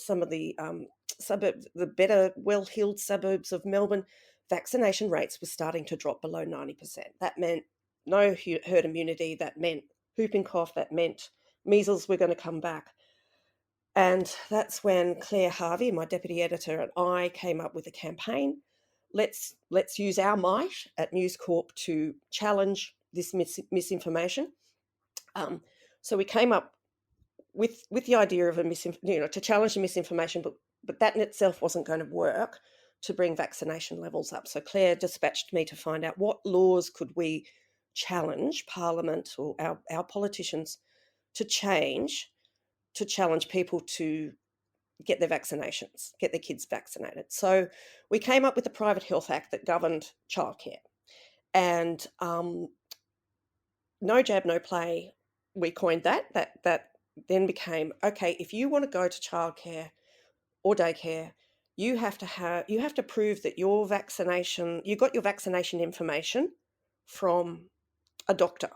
suburbs, the better well-heeled suburbs of Melbourne, vaccination rates were starting to drop below 90%. That meant no herd immunity. That meant whooping cough. That meant measles were going to come back. And that's when Claire Harvey, my deputy editor, and I came up with a campaign. Let's use our might at News Corp to challenge this misinformation. So we came up with the idea of to challenge the misinformation, but that in itself wasn't going to work to bring vaccination levels up. So Claire dispatched me to find out what laws could we challenge Parliament or our politicians to challenge people to get their vaccinations, get their kids vaccinated. So we came up with the Private Health Act that governed childcare. And no jab, no play, we coined that. That then became, okay, if you want to go to childcare or daycare, you have to prove that you got your vaccination information from a doctor,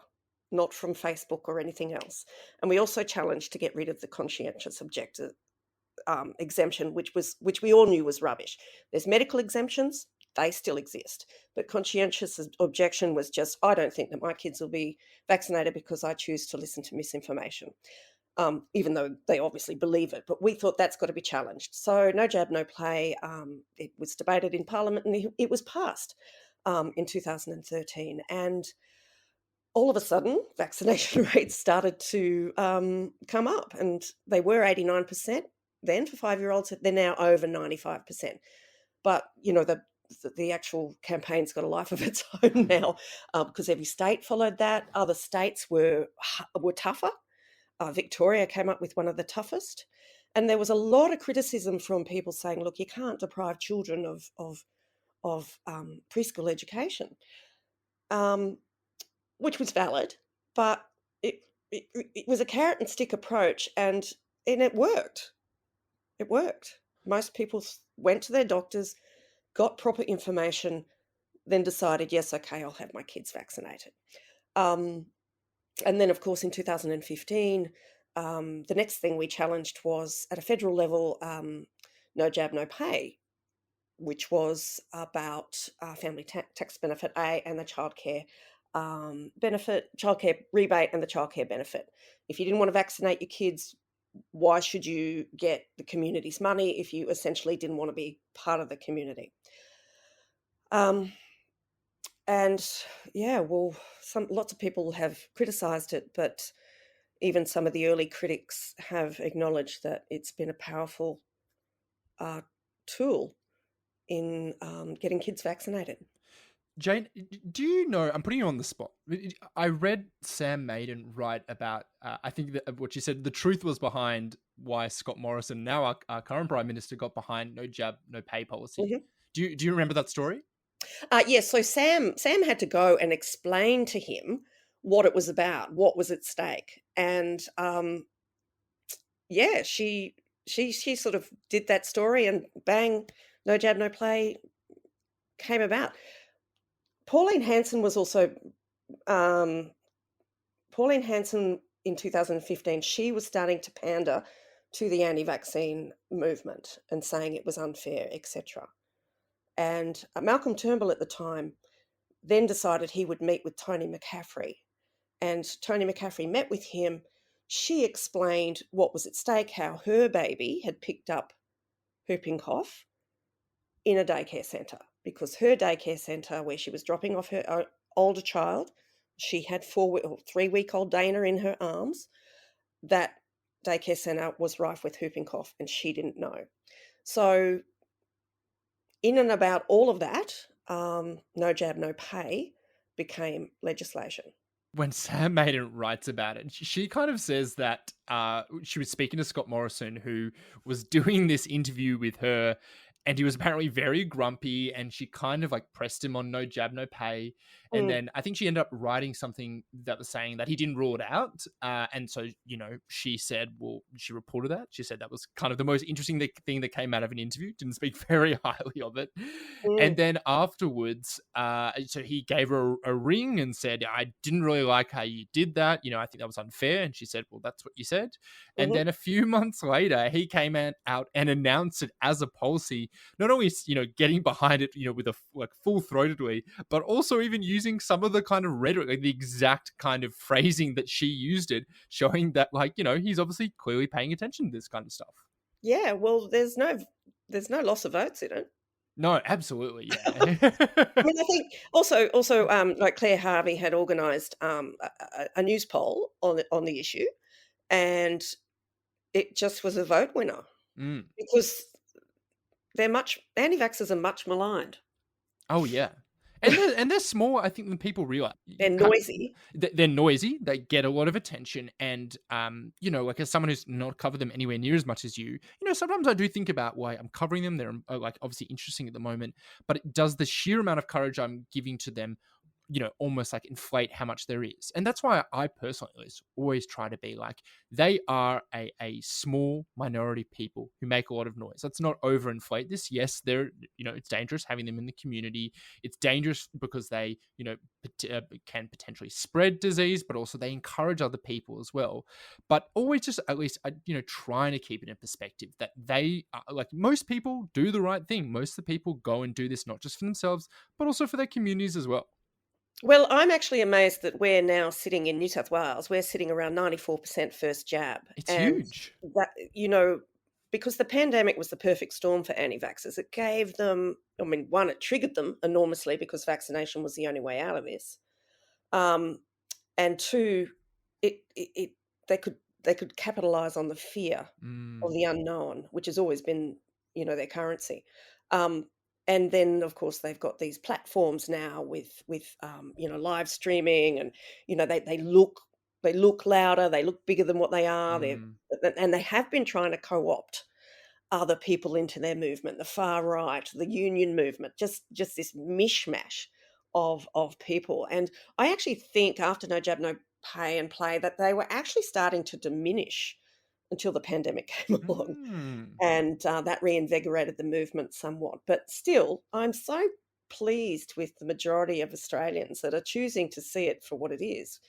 not from Facebook or anything else. And we also challenged to get rid of the conscientious objector exemption, which we all knew was rubbish. There's medical exemptions, they still exist, but conscientious objection was just, I don't think that my kids will be vaccinated because I choose to listen to misinformation, even though they obviously believe it. But we thought that's got to be challenged. So no jab, no play. It was debated in Parliament and it was passed in 2013. And all of a sudden, vaccination rates started to come up, and they were 89% then for 5-year-olds. They're now over 95%. But, the actual campaign's got a life of its own now because every state followed that. Other states were tougher. Victoria came up with one of the toughest. And there was a lot of criticism from people saying, look, you can't deprive children of preschool education. Which was valid, but it was a carrot and stick approach, and it worked. It worked. Most people went to their doctors, got proper information, then decided, yes, okay, I'll have my kids vaccinated. And then, of course, in 2015, the next thing we challenged was, at a federal level, no jab, no pay, which was about family tax benefit A and the childcare benefit, childcare rebate and the childcare benefit. If you didn't want to vaccinate your kids, why should you get the community's money if you essentially didn't want to be part of the community? Lots of people have criticised it, but even some of the early critics have acknowledged that it's been a powerful tool in getting kids vaccinated. Jane, do you know, I'm putting you on the spot. I read Sam Maiden write about, I think that what she said, the truth was behind why Scott Morrison, now our current Prime Minister, got behind no jab, no pay policy. Mm-hmm. Do you remember that story? Yes, so Sam had to go and explain to him what it was about, what was at stake. And she sort of did that story, and bang, no jab, no play came about. Pauline Hanson was also, Pauline Hanson in 2015, she was starting to pander to the anti-vaccine movement and saying it was unfair, etc. And Malcolm Turnbull at the time then decided he would meet with Tony McCaffrey. And Tony McCaffrey met with him. She explained what was at stake, how her baby had picked up whooping cough in a daycare centre, because her daycare centre where she was dropping off her older child, she had 3-week-old Dana in her arms. That daycare centre was rife with whooping cough, and she didn't know. So in and about all of that, no jab, no pay became legislation. When Sam Maiden writes about it, she kind of says that she was speaking to Scott Morrison, who was doing this interview with her, and he was apparently very grumpy, and she kind of like pressed him on no jab, no pay. And then I think she ended up writing something that was saying that he didn't rule it out. And so, she said, she reported that. She said that was kind of the most interesting thing that came out of an interview. Didn't speak very highly of it. And then afterwards, so he gave her a ring and said, I didn't really like how you did that. I think that was unfair. And she said, well, that's what you said. And then a few months later, he came out and announced it as a policy, not only, getting behind it, with a full-throatedly, but also even using some of the kind of rhetoric, like the exact kind of phrasing that she used it, showing that, he's obviously clearly paying attention to this kind of stuff. Yeah, well, there's no loss of votes in it. No, absolutely, yeah. I mean, I think also, like Claire Harvey had organised a news poll on the issue, and it just was a vote winner because anti-vaxxers are much maligned. Oh yeah. And they're small, I think, than people realize. They're noisy. They're noisy. They get a lot of attention. And, like as someone who's not covered them anywhere near as much as you, sometimes I do think about why I'm covering them. They're obviously interesting at the moment, but it does the sheer amount of courage I'm giving to them, almost like inflate how much there is. And that's why I personally always try to be like, they are a small minority people who make a lot of noise. Let's not overinflate this. Yes, they're, it's dangerous having them in the community. It's dangerous because they, can potentially spread disease, but also they encourage other people as well. But always just at least, trying to keep it in perspective that they are, like most people do the right thing. Most of the people go and do this, not just for themselves, but also for their communities as well. Well, I'm actually amazed that we're now sitting in New South Wales. We're sitting around 94% first jab. It's huge. That, because the pandemic was the perfect storm for anti-vaxxers. It gave them, one, it triggered them enormously because vaccination was the only way out of this. And two, they could capitalise on the fear of the unknown, which has always been, their currency. And then, of course, they've got these platforms now with live streaming, and they look louder, they look bigger than what they are. And they have been trying to co-opt other people into their movement, the far right, the union movement, just this mishmash of people. And I actually think after No Jab, No Pay and Play that they were actually starting to diminish until the pandemic came along, and that reinvigorated the movement somewhat. But still, I'm so pleased with the majority of Australians that are choosing to see it for what it is,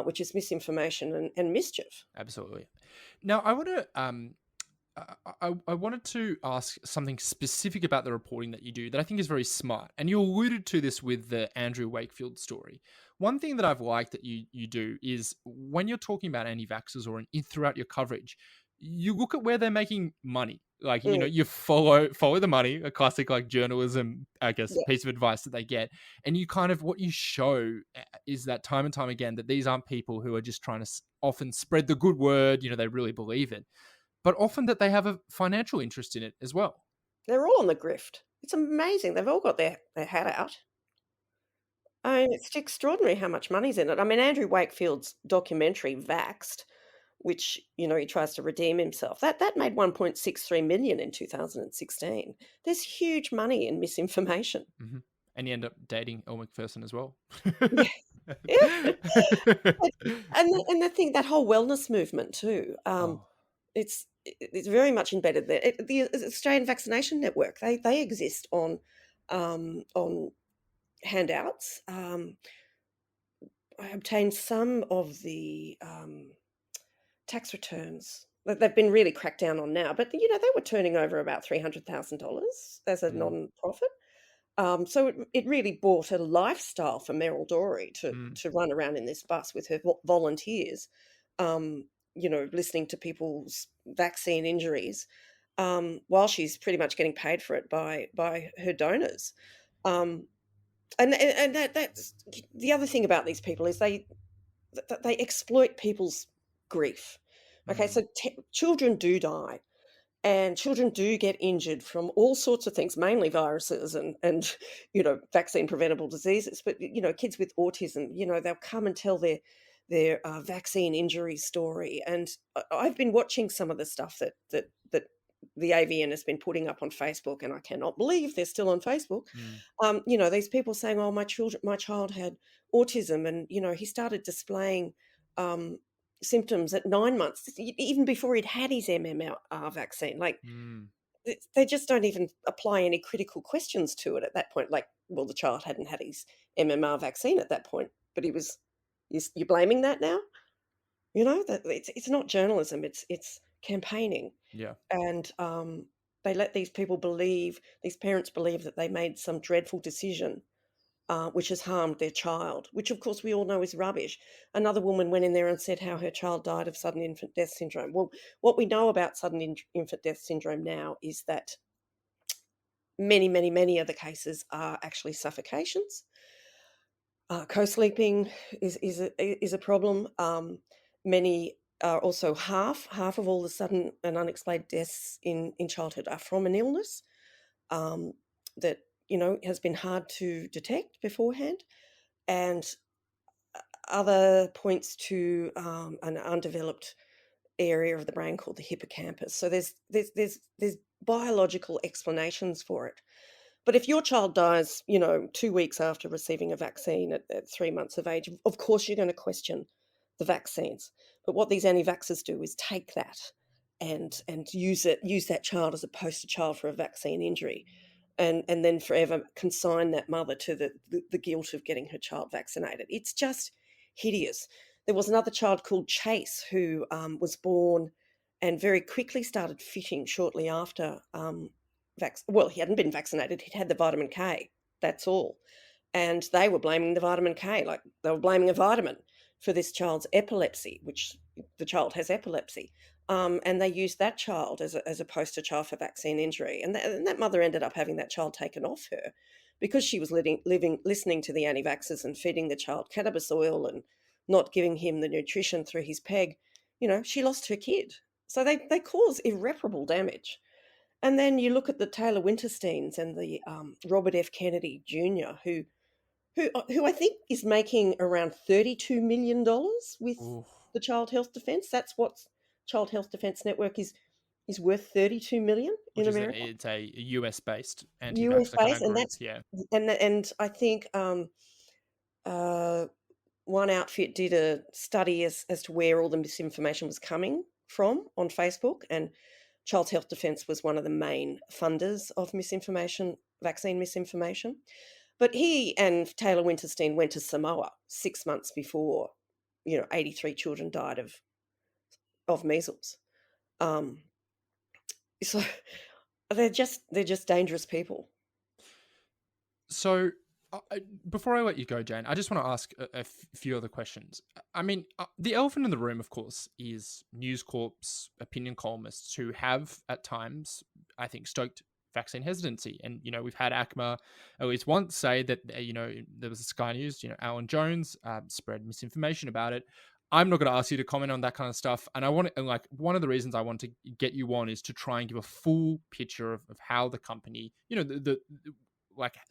which is misinformation and mischief. Absolutely. Now, I want to I wanted to ask something specific about the reporting that you do that I think is very smart. And you alluded to this with the Andrew Wakefield story. One thing that I've liked that you do is when you're talking about anti-vaxxers or throughout your coverage, you look at where they're making money. Like, you follow the money, a classic like journalism, I guess, piece of advice that they get. And you kind of, what you show is that time and time again, that these aren't people who are just trying to often spread the good word, they really believe it, but often that they have a financial interest in it as well. They're all on the grift. It's amazing. They've all got their hat out. I mean, it's extraordinary how much money's in it. I mean, Andrew Wakefield's documentary, Vaxxed, which, he tries to redeem himself, that made 1.63 million in 2016. There's huge money in misinformation. Mm-hmm. And you end up dating Elle Macpherson as well. Yeah. And the thing, that whole wellness movement too, it's very much embedded there. The Australian Vaccination Network, they exist on handouts. I obtained some of the tax returns that they've been really cracked down on now, but they were turning over about $300,000 as a non-profit. So it really bought a lifestyle for Meryl Dorey to run around in this bus with her volunteers, listening to people's vaccine injuries, while she's pretty much getting paid for it by her donors. And that's the other thing about these people is they exploit people's grief. Okay, so children do die, and children do get injured from all sorts of things, mainly viruses and vaccine preventable diseases. But kids with autism, they'll come and tell their vaccine injury story. And I've been watching some of the stuff that the AVN has been putting up on Facebook, and I cannot believe they're still on Facebook. These people saying, "Oh, my child had autism," and he started displaying symptoms at 9 months, even before he'd had his MMR vaccine. Like, they just don't even apply any critical questions to it at that point. Like, well, the child hadn't had his MMR vaccine at that point, but you're blaming that now? That it's not journalism, it's campaigning. Yeah. And they let these parents believe that they made some dreadful decision, which has harmed their child, which of course we all know is rubbish. Another woman went in there and said how her child died of sudden infant death syndrome. Well, what we know about sudden infant death syndrome now is that many, many, many of the cases are actually suffocations. Co-sleeping is a problem. Many are also half of all the sudden and unexplained deaths in childhood are from an illness that has been hard to detect beforehand, and other points to an undeveloped area of the brain called the hippocampus. So there's biological explanations for it. But if your child dies, 2 weeks after receiving a vaccine at 3 months of age, of course you're going to question the vaccines. But what these anti-vaxxers do is take that and use that child as a poster child for a vaccine injury, and then forever consign that mother to the guilt of getting her child vaccinated. It's just hideous. There was another child called Chase who was born and very quickly started fitting shortly after he hadn't been vaccinated. He'd had the vitamin K. That's all. And they were blaming the vitamin K, like they were blaming a vitamin for this child's epilepsy, which the child has epilepsy. And they used that child as a poster child for vaccine injury. And that mother ended up having that child taken off her because she was listening to the anti-vaxxers and feeding the child cannabis oil and not giving him the nutrition through his PEG. She lost her kid. So they cause irreparable damage. And then you look at the Taylor Wintersteins and the Robert F. Kennedy Jr., who I think is making around $32 million with the Child Health Defence. That's what Child Health Defence Network is worth, $32 million in America. It's a US-based anti-vaxxer kind of group, yeah. And I think one outfit did a study as to where all the misinformation was coming from on Facebook, and Child Health Defence was one of the main funders of vaccine misinformation. But he and Taylor Winterstein went to Samoa 6 months before, 83 children died of measles. So they're just dangerous people. So before I let you go, Jane, I just want to ask a few other questions. I mean, the elephant in the room, of course, is News Corp's opinion columnists who have, at times, I think, stoked vaccine hesitancy. And, we've had ACMA at least once say that, there was a Sky News, Alan Jones spread misinformation about it. I'm not going to ask you to comment on that kind of stuff. And one of the reasons I want to get you on is to try and give a full picture of how the company, the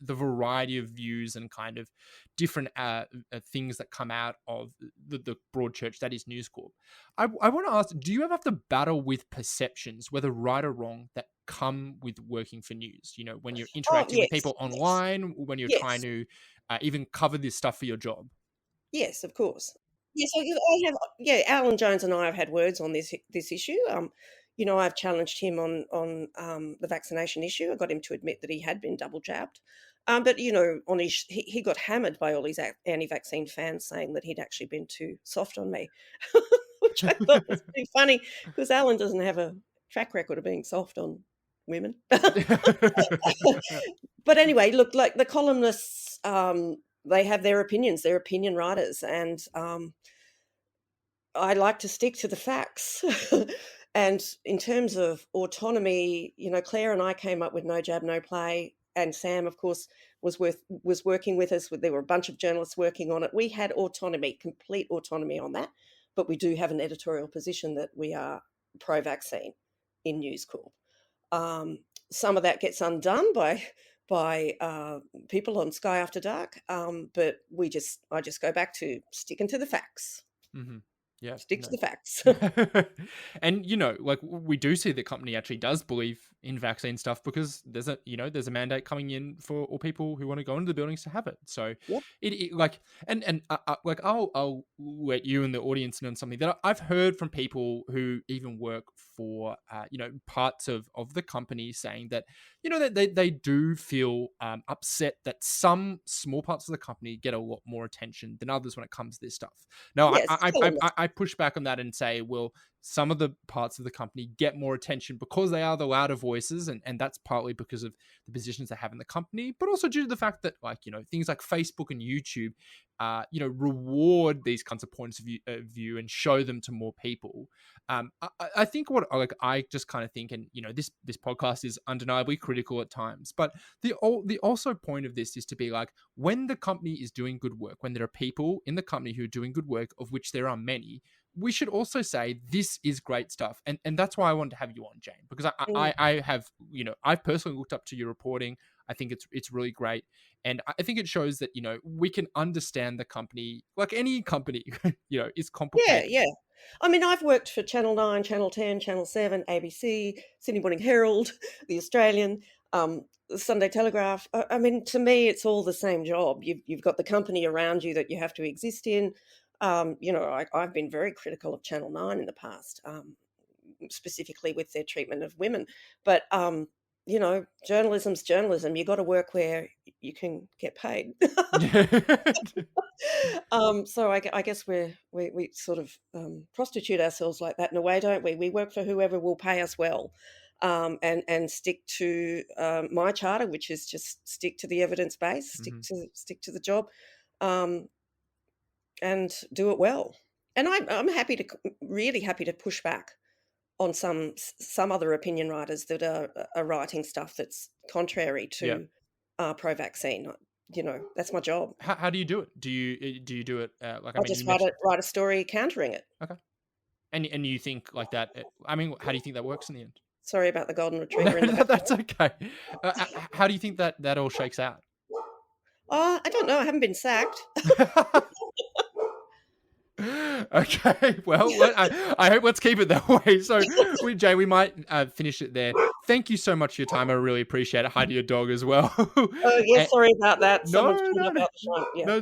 variety of views and kind of different things that come out of the broad church that is News Corp. I want to ask, do you ever have to battle with perceptions, whether right or wrong, that come with working for news? When you're interacting with people online, when you're trying to even cover this stuff for your job? Yes, of course. Yes, Alan Jones and I have had words on this issue. I've challenged him on the vaccination issue. I got him to admit that he had been double jabbed. But, he got hammered by all his anti-vaccine fans saying that he'd actually been too soft on me, which I thought was pretty funny because Alan doesn't have a track record of being soft on women. But anyway, look, like the columnists, they have their opinions. They're opinion writers. And I like to stick to the facts. And in terms of autonomy, Claire and I came up with no jab, no play. And Sam, of course, was working with us. There were a bunch of journalists working on it. We had autonomy, complete autonomy on that. But we do have an editorial position that we are pro-vaccine in News Corp. Some of that gets undone by people on Sky After Dark. But I just go back to sticking to the facts. Mm-hmm. Yeah. Stick to the facts. And, like we do see the company actually does believe in vaccine stuff because there's a mandate coming in for all people who want to go into the buildings to have it. So Yep. it like, and like I'll let you and the audience know something that I've heard from people who even work for, parts of the company saying that, that they do feel upset that some small parts of the company get a lot more attention than others when it comes to this stuff. Now, Yes, I push back on that and say, well, some of the parts of the company get more attention because they are the louder voices, and that's partly because of the positions they have in the company, but also due to the fact that, like, things like Facebook and YouTube, reward these kinds of points of view and show them to more people. I think I just kind of think, and this podcast is undeniably critical at times, but the also point of this is to be like, when the company is doing good work, when there are people in the company who are doing good work, of which there are many, we should also say this is great stuff, and that's why I wanted to have you on, Jane, because I have I've personally looked up to your reporting. I think it's really great, and I think it shows that we can understand the company, like any company, is complicated. Yeah. I mean, I've worked for Channel 9, Channel 10, Channel 7, ABC, Sydney Morning Herald, The Australian, the Sunday Telegraph. I mean, to me, it's all the same job. You've got the company around you that you have to exist in. I've been very critical of Channel 9 in the past, specifically with their treatment of women. But, journalism's journalism. You've got to work where you can get paid. So I guess we sort of prostitute ourselves like that in a way, don't we? We work for whoever will pay us well, and stick to my charter, which is just stick to the evidence base, stick to the job, and do it well. And I'm really happy to push back on some other opinion writers that are writing stuff that's contrary to pro-vaccine. That's my job. How do you do it? Do you do it like? I just write a story countering it. Okay. And you think like that? I mean, how do you think that works in the end? Sorry about the golden retriever. In the That's okay. How do you think that all shakes out? I don't know. I haven't been sacked. Okay, well, I hope let's keep it that way. So, Jay, we might finish it there. Thank you so much for your time. I really appreciate it. Hi to your dog as well. Oh, yeah, sorry about that. No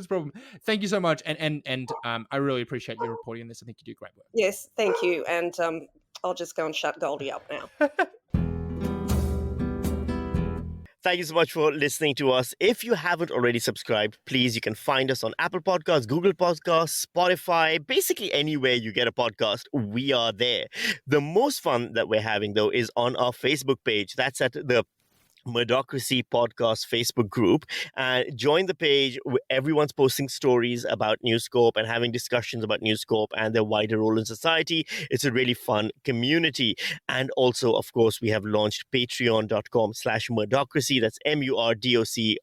problem. Thank you so much, and I really appreciate you reporting on this. I think you do great work. Yes, thank you, and I'll just go and shut Goldie up now. Thank you so much for listening to us. If you haven't already subscribed, please, you can find us on Apple Podcasts, Google Podcasts, Spotify, basically anywhere you get a podcast, we are there. The most fun that we're having, though, is on our Facebook page. That's at the Murdocracy Podcast Facebook group. Join the page. Everyone's posting stories about News Corp and having discussions about News Corp and their wider role in society. It's a really fun community. And also, of course, we have launched patreon.com/Murdocracy. That's MURDOCRACY.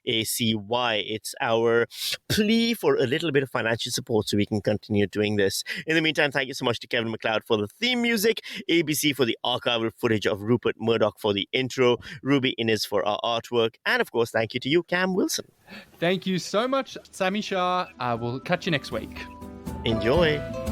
It's our plea for a little bit of financial support so we can continue doing this. In the meantime, thank you so much to Kevin MacLeod for the theme music, ABC for the archival footage of Rupert Murdoch for the intro, Ruby Innes for our artwork, and of course, thank you to you, Cam Wilson. Thank you so much, Sami Shah. We'll catch you next week. Enjoy.